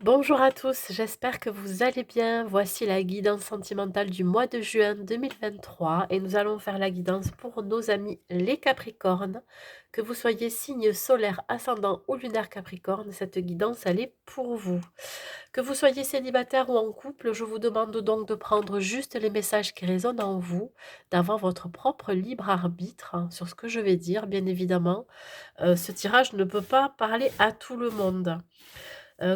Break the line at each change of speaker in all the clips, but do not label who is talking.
Bonjour à tous, j'espère que vous allez bien. Voici la guidance sentimentale du mois de juin 2023 et nous allons faire la guidance pour nos amis les Capricornes. Que vous soyez signe solaire, ascendant ou lunaire Capricorne, cette guidance elle est pour vous. Que vous soyez célibataire ou en couple, je vous demande donc de prendre juste les messages qui résonnent en vous, d'avoir votre propre libre arbitre sur ce que je vais dire, bien évidemment. Ce tirage ne peut pas parler à tout le monde.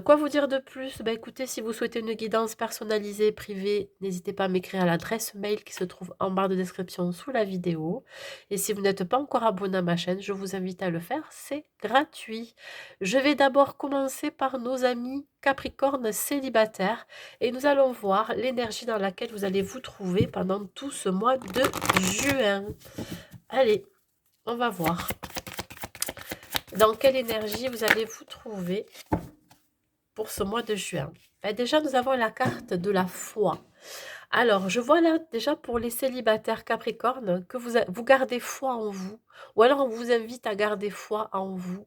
Quoi vous dire de plus? Bah, écoutez, si vous souhaitez une guidance personnalisée, privée, n'hésitez pas à m'écrire à l'adresse mail qui se trouve en barre de description sous la vidéo. Et si vous n'êtes pas encore abonné à ma chaîne, je vous invite à le faire, c'est gratuit. Je vais d'abord commencer par nos amis Capricorne célibataires et nous allons voir l'énergie dans laquelle vous allez vous trouver pendant tout ce mois de juin. Allez, on va voir. Dans quelle énergie vous allez vous trouver pour ce mois de juin? Ben déjà, nous avons la carte de la foi. Alors, je vois là déjà pour les célibataires Capricorne que vous gardez foi en vous, ou alors on vous invite à garder foi en vous,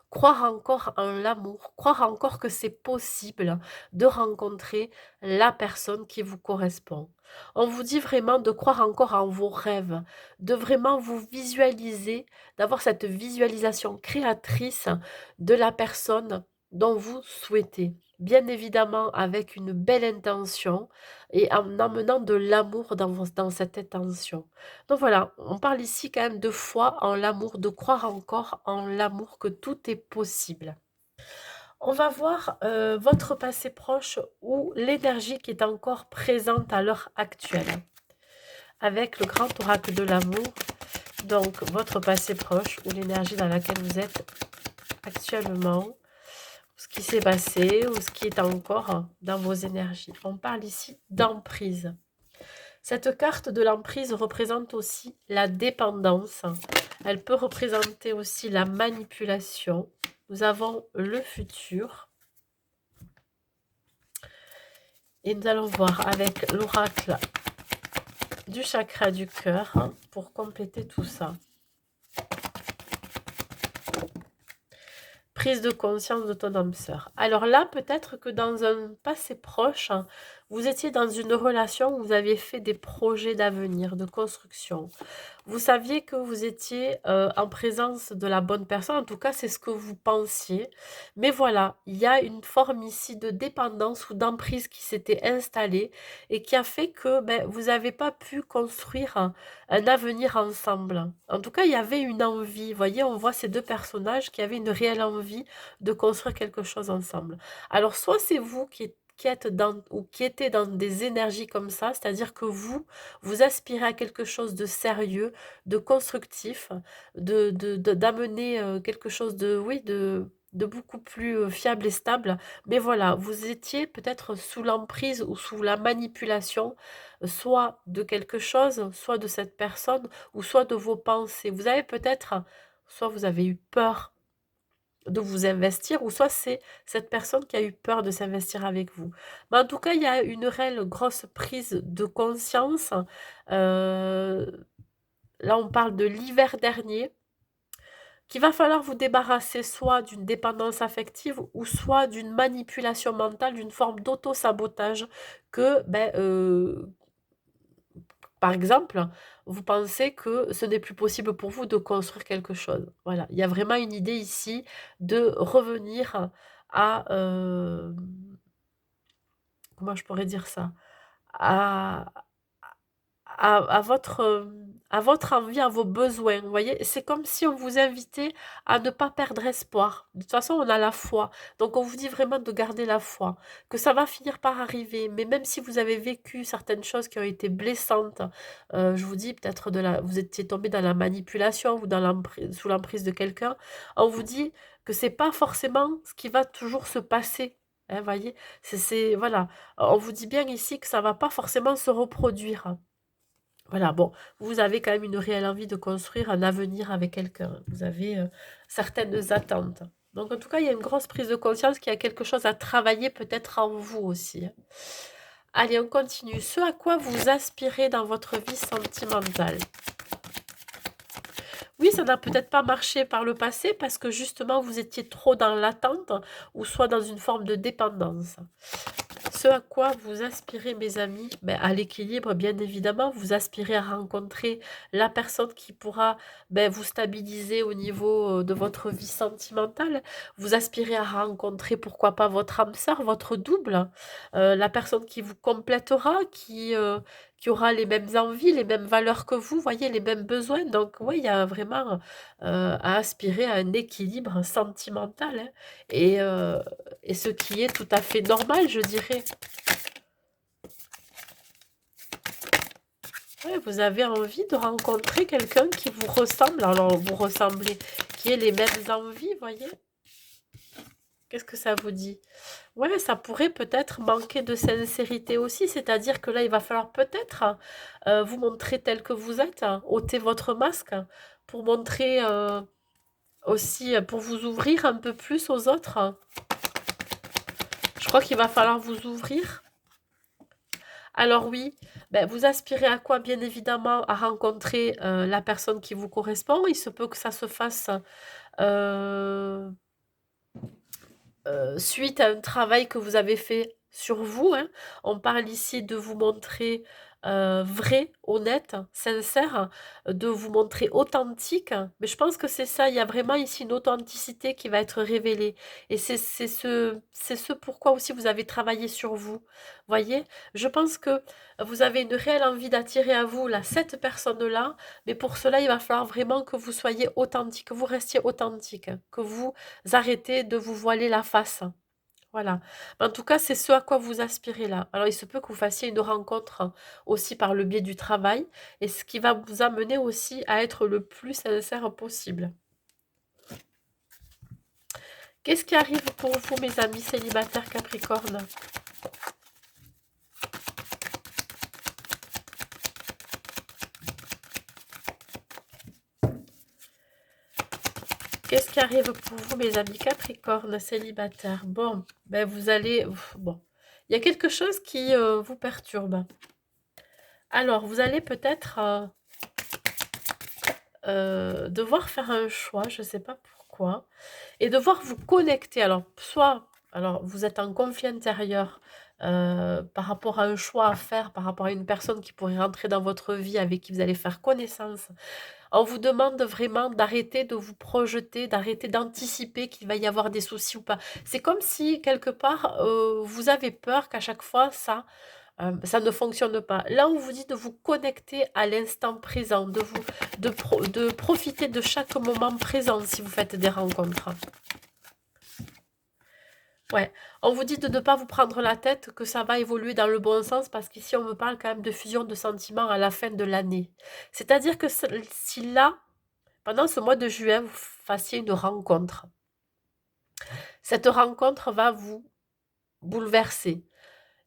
croire encore en l'amour, croire encore que c'est possible de rencontrer la personne qui vous correspond. On vous dit vraiment de croire encore en vos rêves, de vraiment vous visualiser, d'avoir cette visualisation créatrice de la personne dont vous souhaitez. Bien évidemment avec une belle intention et en emmenant de l'amour dans cette intention. Donc voilà, on parle ici quand même de foi en l'amour, de croire encore en l'amour, que tout est possible. On va voir votre passé proche ou l'énergie qui est encore présente à l'heure actuelle. Avec le grand oracle de l'amour, donc votre passé proche ou l'énergie dans laquelle vous êtes actuellement, ce qui s'est passé ou ce qui est encore dans vos énergies. On parle ici d'emprise. Cette carte de l'emprise représente aussi la dépendance. Elle peut représenter aussi la manipulation. Nous avons le futur. Et nous allons voir avec l'oracle du chakra du cœur pour compléter tout ça. Prise de conscience de ton âme sœur. Alors là, peut-être que dans un passé proche, vous étiez dans une relation où vous aviez fait des projets d'avenir, de construction. Vous saviez que vous étiez en présence de la bonne personne, en tout cas c'est ce que vous pensiez. Mais voilà, il y a une forme ici de dépendance ou d'emprise qui s'était installée et qui a fait que ben, vous n'avez pas pu construire un avenir ensemble. En tout cas, il y avait une envie. Vous voyez, on voit ces deux personnages qui avaient une réelle envie de construire quelque chose ensemble. Alors, soit c'est vous qui êtes dans ou qui étiez dans des énergies comme ça, c'est-à-dire que vous aspirez à quelque chose de sérieux, de constructif, d'amener quelque chose de, oui, de beaucoup plus fiable et stable. Mais voilà, vous étiez peut-être sous l'emprise ou sous la manipulation, soit de quelque chose, soit de cette personne, ou soit de vos pensées. Vous avez peut-être, soit vous avez eu peur de vous investir, ou soit c'est cette personne qui a eu peur de s'investir avec vous. Mais en tout cas, il y a une réelle grosse prise de conscience. Euh, Là, on parle de l'hiver dernier, qu'il va falloir vous débarrasser soit d'une dépendance affective ou soit d'une manipulation mentale, d'une forme d'auto-sabotage que, ben, par exemple, vous pensez que ce n'est plus possible pour vous de construire quelque chose. Voilà, il y a vraiment une idée ici de revenir à, comment je pourrais dire ça? À à votre envie, à vos besoins, vous voyez? C'est comme si on vous invitait à ne pas perdre espoir. De toute façon, on a la foi, donc on vous dit vraiment de garder la foi, que ça va finir par arriver, mais même si vous avez vécu certaines choses qui ont été blessantes, je vous dis peut-être vous étiez tombé dans la manipulation ou dans sous l'emprise de quelqu'un, on vous dit que c'est pas forcément ce qui va toujours se passer, hein, voyez? Voilà, on vous dit bien ici que ça va pas forcément se reproduire. Voilà, bon, vous avez quand même une réelle envie de construire un avenir avec quelqu'un. Vous avez certaines attentes. Donc, en tout cas, il y a une grosse prise de conscience qu'il y a quelque chose à travailler peut-être en vous aussi, hein. Allez, on continue. Ce à quoi vous aspirez dans votre vie sentimentale. Oui, ça n'a peut-être pas marché par le passé parce que justement vous étiez trop dans l'attente ou soit dans une forme de dépendance. Ce à quoi vous aspirez, mes amis, ben, à l'équilibre, bien évidemment, vous aspirez à rencontrer la personne qui pourra ben, vous stabiliser au niveau de votre vie sentimentale. Vous aspirez à rencontrer, pourquoi pas, votre âme sœur, votre double, la personne qui vous complétera, qui aura les mêmes envies, les mêmes valeurs que vous, voyez, les mêmes besoins. Donc, oui, il y a vraiment à aspirer à un équilibre sentimental, hein. Et, euh, et ce qui est tout à fait normal, je dirais. Ouais, vous avez envie de rencontrer quelqu'un qui vous ressemble, alors vous ressemblez, qui ait les mêmes envies, voyez? Qu'est-ce que ça vous dit? Ouais, ça pourrait peut-être manquer de sincérité aussi, c'est-à-dire que là, il va falloir peut-être vous montrer tel que vous êtes, hein, ôter votre masque hein, pour montrer aussi, pour vous ouvrir un peu plus aux autres, hein. Je crois qu'il va falloir vous ouvrir. Alors oui, ben, vous aspirez à quoi? Bien évidemment, à rencontrer la personne qui vous correspond. Il se peut que ça se fasse euh, suite à un travail que vous avez fait sur vous, hein. On parle ici de vous montrer vrai, honnête, sincère, de vous montrer authentique. Mais je pense que c'est ça, il y a vraiment ici une authenticité qui va être révélée. Et c'est ce pourquoi aussi vous avez travaillé sur vous. Voyez, je pense que vous avez une réelle envie d'attirer à vous là, cette personne-là, mais pour cela, il va falloir vraiment que vous soyez authentique, que vous restiez authentique, que vous arrêtez de vous voiler la face. Voilà. En tout cas, c'est ce à quoi vous aspirez là. Alors, il se peut que vous fassiez une rencontre aussi par le biais du travail, et ce qui va vous amener aussi à être le plus sincère possible. Qu'est-ce qui arrive pour vous, mes amis célibataires Capricorne? Qu'est-ce qui arrive pour vous, mes amis Capricorne célibataires? Bon, ben vous allez... Bon, il y a quelque chose qui vous perturbe. Alors, vous allez peut-être devoir faire un choix, je ne sais pas pourquoi, et devoir vous connecter. Alors, soit alors, vous êtes en conflit intérieur par rapport à un choix à faire, par rapport à une personne qui pourrait rentrer dans votre vie, avec qui vous allez faire connaissance. On vous demande vraiment d'arrêter de vous projeter, d'arrêter d'anticiper qu'il va y avoir des soucis ou pas. C'est comme si, quelque part, vous avez peur qu'à chaque fois, ça ne fonctionne pas. Là, on vous dit de vous connecter à l'instant présent, de profiter de chaque moment présent si vous faites des rencontres. Ouais, on vous dit de ne pas vous prendre la tête, que ça va évoluer dans le bon sens, parce qu'ici, on me parle quand même de fusion de sentiments à la fin de l'année. C'est-à-dire que si là, pendant ce mois de juin, vous fassiez une rencontre, cette rencontre va vous bouleverser.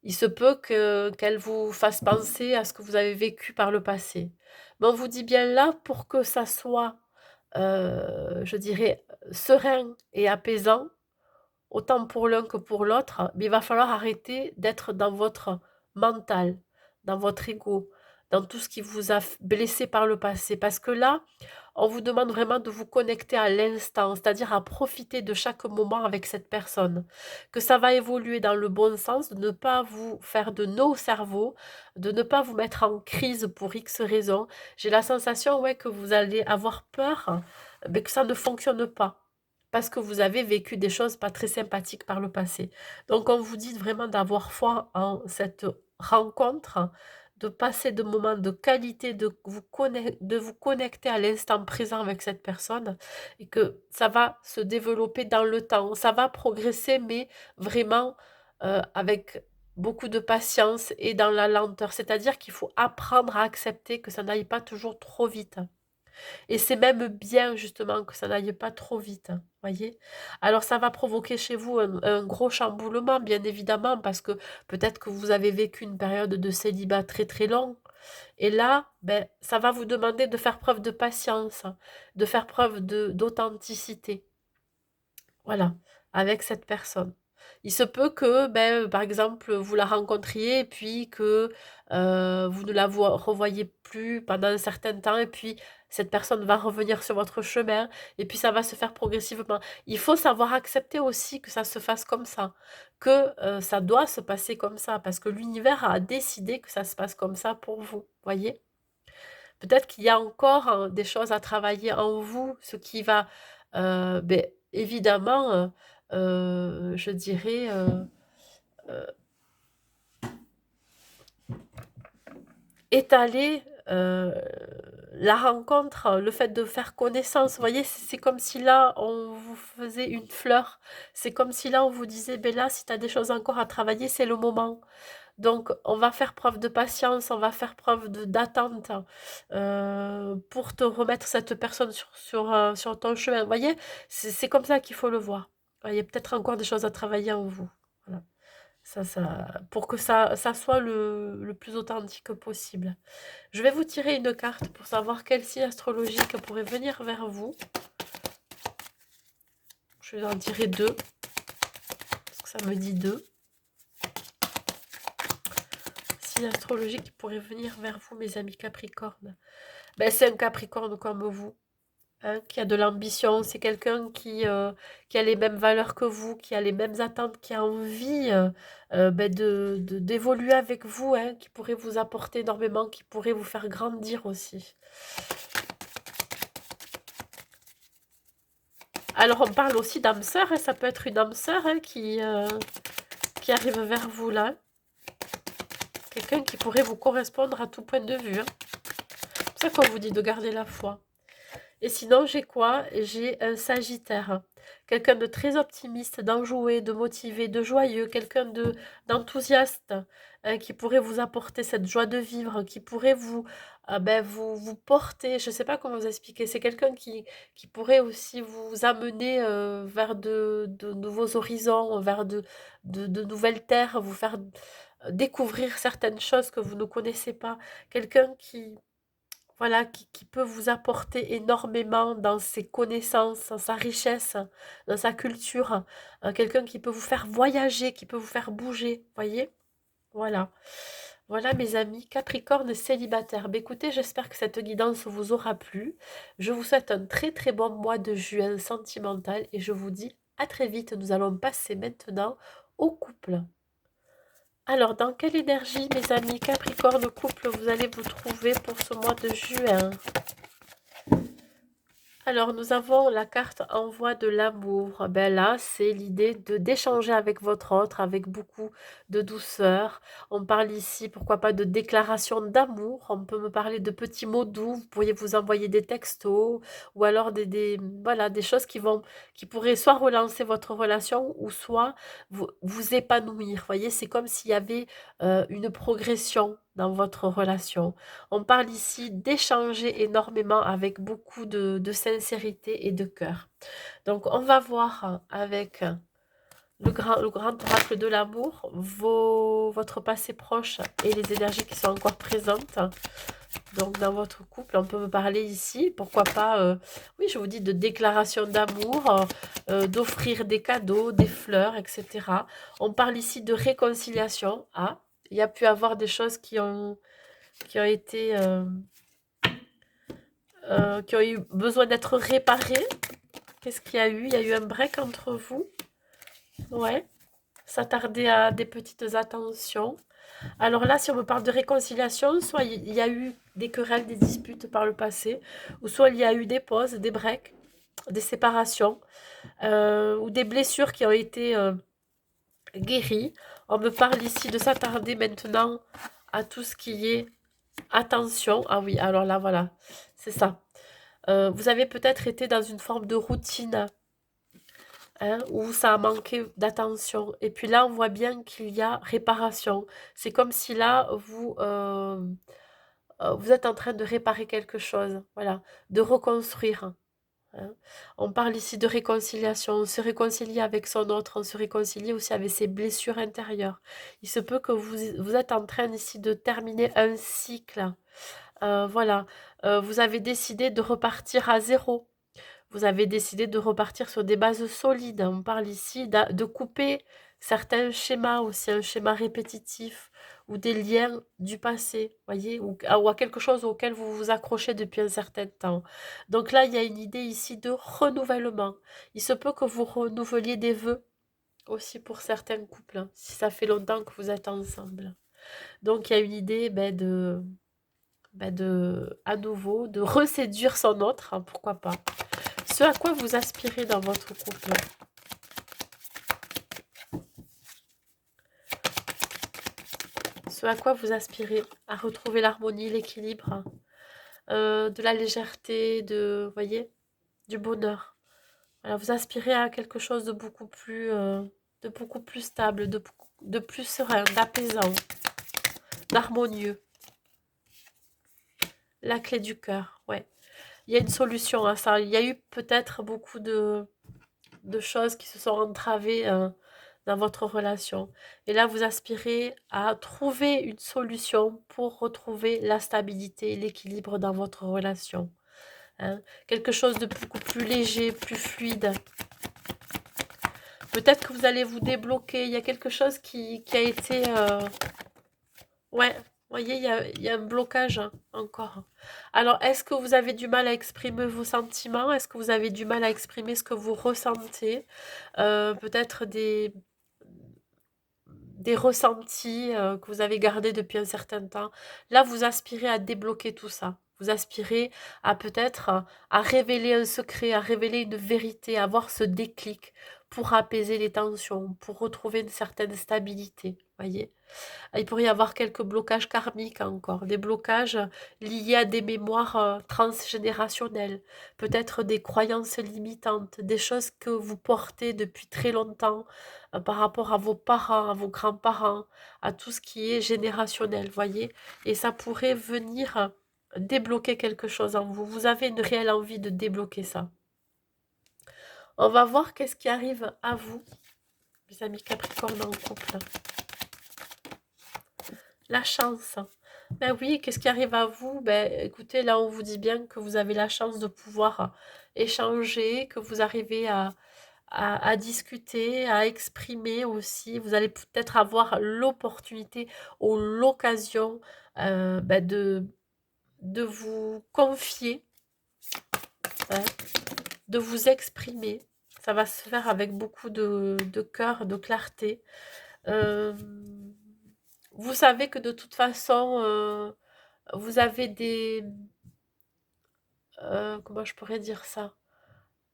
Il se peut qu'elle vous fasse penser à ce que vous avez vécu par le passé. Mais on vous dit bien là, pour que ça soit, je dirais, serein et apaisant, autant pour l'un que pour l'autre, mais il va falloir arrêter d'être dans votre mental, dans votre ego, dans tout ce qui vous a blessé par le passé. Parce que là, on vous demande vraiment de vous connecter à l'instant, c'est-à-dire à profiter de chaque moment avec cette personne. Que ça va évoluer dans le bon sens, de ne pas vous faire de nos cerveaux, de ne pas vous mettre en crise pour X raisons. J'ai la sensation, ouais, que vous allez avoir peur, mais que ça ne fonctionne pas. Parce que vous avez vécu des choses pas très sympathiques par le passé. Donc, on vous dit vraiment d'avoir foi en cette rencontre, de passer de moments de qualité, de vous connecter à l'instant présent avec cette personne, et que ça va se développer dans le temps. Ça va progresser, mais vraiment avec beaucoup de patience et dans la lenteur. C'est-à-dire qu'il faut apprendre à accepter que ça n'aille pas toujours trop vite. Et c'est même bien justement que ça n'aille pas trop vite, voyez. Alors ça va provoquer chez vous un gros chamboulement, bien évidemment, parce que peut-être que vous avez vécu une période de célibat très très long. Et là, ben, ça va vous demander de faire preuve de patience, de faire preuve d'authenticité. Voilà, avec cette personne. Il se peut que, ben, par exemple, vous la rencontriez et puis que vous ne la revoyez plus pendant un certain temps et puis cette personne va revenir sur votre chemin et puis ça va se faire progressivement. Il faut savoir accepter aussi que ça se fasse comme ça, que ça doit se passer comme ça parce que l'univers a décidé que ça se passe comme ça pour vous, voyez? Peut-être qu'il y a encore des choses à travailler en vous, ce qui va, beh, évidemment, je dirais, heu, étaler, la rencontre, le fait de faire connaissance. Vous voyez, c'est comme si là, on vous faisait une fleur. C'est comme si là, on vous disait: «Beh, là, si tu as des choses encore à travailler, c'est le moment». Donc on va faire preuve de patience, on va faire preuve d'attente, pour te remettre cette personne sur ton chemin. Vous voyez? C'est comme ça qu'il faut le voir. Il y a peut-être encore des choses à travailler en vous. Voilà. Pour que ça soit le plus authentique possible. Je vais vous tirer une carte pour savoir quel signe astrologique pourrait venir vers vous. Je vais en tirer deux, parce que ça me dit deux. Signe astrologique qui pourrait venir vers vous, mes amis Capricorne. Ben, c'est un Capricorne comme vous, hein, qui a de l'ambition. C'est quelqu'un qui a les mêmes valeurs que vous, qui a les mêmes attentes, qui a envie ben d'évoluer avec vous, hein, qui pourrait vous apporter énormément, qui pourrait vous faire grandir aussi. Alors, on parle aussi d'âme sœur, hein, ça peut être une âme sœur hein, qui arrive vers vous là. Quelqu'un qui pourrait vous correspondre à tout point de vue. Hein. C'est pour ça qu'on vous dit de garder la foi. Et sinon, j'ai quoi? J'ai un Sagittaire. Quelqu'un de très optimiste, d'enjoué, de motivé, de joyeux, quelqu'un d'enthousiaste, hein, qui pourrait vous apporter cette joie de vivre, qui pourrait ben, vous porter, je ne sais pas comment vous expliquer, c'est quelqu'un qui pourrait aussi vous amener vers de nouveaux horizons, vers de nouvelles terres, vous faire découvrir certaines choses que vous ne connaissez pas. Quelqu'un voilà, qui peut vous apporter énormément dans ses connaissances, dans sa richesse, dans sa culture. Quelqu'un qui peut vous faire voyager, qui peut vous faire bouger, voyez? Voilà. Voilà mes amis, Capricorne célibataire. Ben, écoutez, j'espère que cette guidance vous aura plu. Je vous souhaite un très très bon mois de juin sentimental et je vous dis à très vite. Nous allons passer maintenant au couple. Alors, dans quelle énergie, mes amis Capricorne couple, vous allez vous trouver pour ce mois de juin? Alors, nous avons la carte envoi de l'amour. Ben là, c'est l'idée d'échanger avec votre autre, avec beaucoup de douceur. On parle ici, pourquoi pas, de déclaration d'amour. On peut me parler de petits mots doux. Vous pourriez vous envoyer des textos ou alors voilà, des choses qui pourraient soit relancer votre relation ou soit vous épanouir. Vous voyez, c'est comme s'il y avait une progression dans votre relation. On parle ici d'échanger énormément avec beaucoup de sincérité et de cœur. Donc, on va voir avec le grand oracle de l'amour, votre passé proche et les énergies qui sont encore présentes. Donc, dans votre couple, on peut me parler ici, pourquoi pas, oui, je vous dis de déclaration d'amour, d'offrir des cadeaux, des fleurs, etc. On parle ici de réconciliation. Ah, il y a pu avoir des choses qui ont été qui ont eu besoin d'être réparés. Qu'est-ce qu'il y a eu? Il y a eu un break entre vous. Ouais. S'attarder à des petites attentions. Alors là, si on me parle de réconciliation, soit il y a eu des querelles, des disputes par le passé, ou soit il y a eu des pauses, des breaks, des séparations, ou des blessures qui ont été guéries. On me parle ici de s'attarder maintenant à tout ce qui est attention. Ah oui, alors là, voilà, c'est ça. Vous avez peut-être été dans une forme de routine, hein, où ça a manqué d'attention. Et puis là, on voit bien qu'il y a réparation. C'est comme si là, vous êtes en train de réparer quelque chose, voilà, de reconstruire. Hein. On parle ici de réconciliation, on se réconcilie avec son autre, on se réconcilie aussi avec ses blessures intérieures. Il se peut que vous êtes en train ici de terminer un cycle. Voilà, vous avez décidé de repartir à zéro. Vous avez décidé de repartir sur des bases solides. On parle ici de couper certains schémas aussi, un schéma répétitif ou des liens du passé, voyez, ou à quelque chose auquel vous vous accrochez depuis un certain temps. Donc là, il y a une idée ici de renouvellement. Il se peut que vous renouveliez des vœux aussi pour certains couples, hein, si ça fait longtemps que vous êtes ensemble. Donc il y a une idée à nouveau, de reséduire son autre, hein, pourquoi pas. Ce à quoi vous aspirez dans votre couple. Ce à quoi vous aspirez, à retrouver l'harmonie, l'équilibre, de la légèreté, voyez, du bonheur. Voilà, vous aspirez à quelque chose de beaucoup plus stable, de plus serein, d'apaisant, d'harmonieux. La clé du cœur, ouais. Il y a une solution à ça. Il y a eu peut-être beaucoup de choses qui se sont entravées dans votre relation. Et là, vous aspirez à trouver une solution pour retrouver la stabilité, l'équilibre dans votre relation. Hein. Quelque chose de beaucoup plus léger, plus fluide. Peut-être que vous allez vous débloquer. Il y a quelque chose qui a été... Ouais, vous voyez, il y a un blocage hein, encore. Alors, est-ce que vous avez du mal à exprimer vos sentiments? Est-ce que vous avez du mal à exprimer ce que vous ressentez? Peut-être des ressentis que vous avez gardés depuis un certain temps. Là, vous aspirez à débloquer tout ça. Vous aspirez à peut-être à révéler un secret, à révéler une vérité, à avoir ce déclic pour apaiser les tensions, pour retrouver une certaine stabilité. Voyez? Il pourrait y avoir quelques blocages karmiques encore, des blocages liés à des mémoires transgénérationnelles, peut-être des croyances limitantes, des choses que vous portez depuis très longtemps par rapport à vos parents, à vos grands-parents, à tout ce qui est générationnel, voyez. Et ça pourrait venir débloquer quelque chose en vous. Vous avez une réelle envie de débloquer ça. On va voir qu'est-ce qui arrive à vous, mes amis Capricorne en couple. La chance. Ben oui, qu'est-ce qui arrive à vous? Ben écoutez, là on vous dit bien que vous avez la chance de pouvoir échanger, que vous arrivez à discuter, à exprimer aussi. Vous allez peut-être avoir l'opportunité ou l'occasion ben, de vous confier, hein, de vous exprimer. Ça va se faire avec beaucoup de cœur, de clarté. Euh, vous savez que de toute façon, vous avez comment je pourrais dire ça?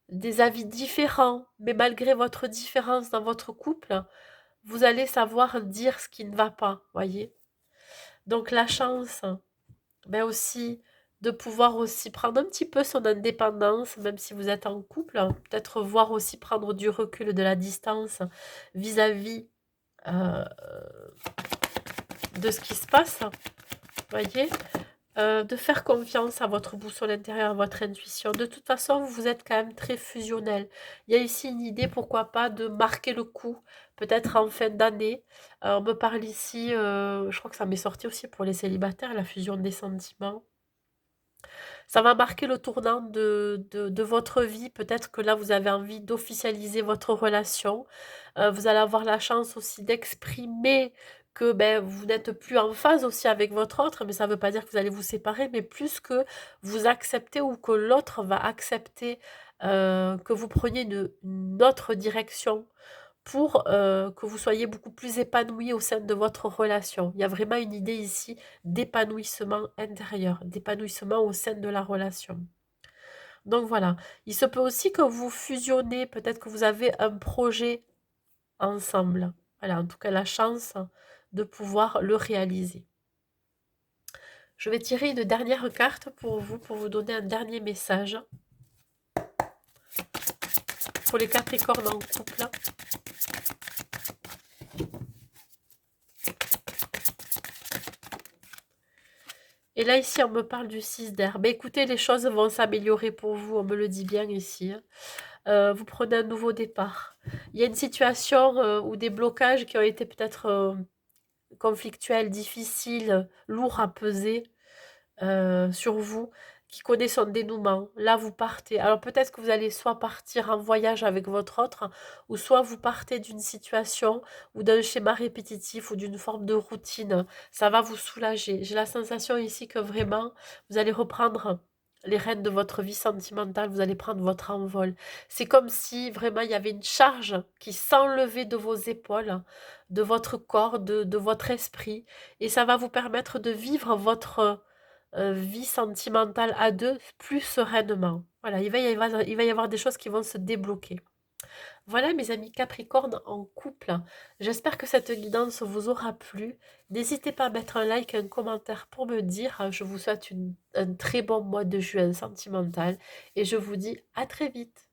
Des avis différents, mais malgré votre différence dans votre couple, vous allez savoir dire ce qui ne va pas, voyez? Donc la chance, ben aussi de pouvoir aussi prendre un petit peu son indépendance, même si vous êtes en couple, peut-être voir aussi prendre du recul, de la distance vis-à-vis de ce qui se passe, voyez? De faire confiance à votre boussole intérieure, à votre intuition. De toute façon, vous êtes quand même très fusionnel. Il y a ici une idée, pourquoi pas, de marquer le coup, peut-être en fin d'année. On me parle ici, je crois que ça m'est sorti aussi pour les célibataires, la fusion des sentiments. Ça va marquer le tournant de votre vie. Peut-être que là, vous avez envie d'officialiser votre relation. Vous allez avoir la chance aussi d'exprimer que ben, vous n'êtes plus en phase aussi avec votre autre, mais ça ne veut pas dire que vous allez vous séparer, mais plus que vous acceptez ou que l'autre va accepter que vous preniez une autre direction pour que vous soyez beaucoup plus épanoui au sein de votre relation. Il y a vraiment une idée ici d'épanouissement intérieur, d'épanouissement au sein de la relation. Donc voilà, il se peut aussi que vous fusionnez, peut-être que vous avez un projet ensemble. Voilà, en tout cas la chance de pouvoir le réaliser. Je vais tirer une dernière carte pour vous donner un dernier message. Pour les Capricornes en couple. Et là, ici, on me parle du 6 d'air. Ben, écoutez, les choses vont s'améliorer pour vous, on me le dit bien ici. Vous prenez un nouveau départ. Il y a une situation ou des blocages qui ont été peut-être conflictuels, difficiles, lourds à peser sur vous, qui connaît son dénouement. Là, vous partez. Alors peut-être que vous allez soit partir en voyage avec votre autre, ou soit vous partez d'une situation ou d'un schéma répétitif ou d'une forme de routine. Ça va vous soulager. J'ai la sensation ici que vraiment, vous allez reprendre les rênes de votre vie sentimentale, vous allez prendre votre envol. C'est comme si vraiment il y avait une charge qui s'enlevait de vos épaules, de votre corps, de votre esprit, et ça va vous permettre de vivre votre vie sentimentale à deux plus sereinement. Voilà, il va y avoir des choses qui vont se débloquer. Voilà mes amis Capricorne en couple. J'espère que cette guidance vous aura plu. N'hésitez pas à mettre un like, un commentaire pour me dire. Je vous souhaite un très bon mois de juin sentimental et je vous dis à très vite.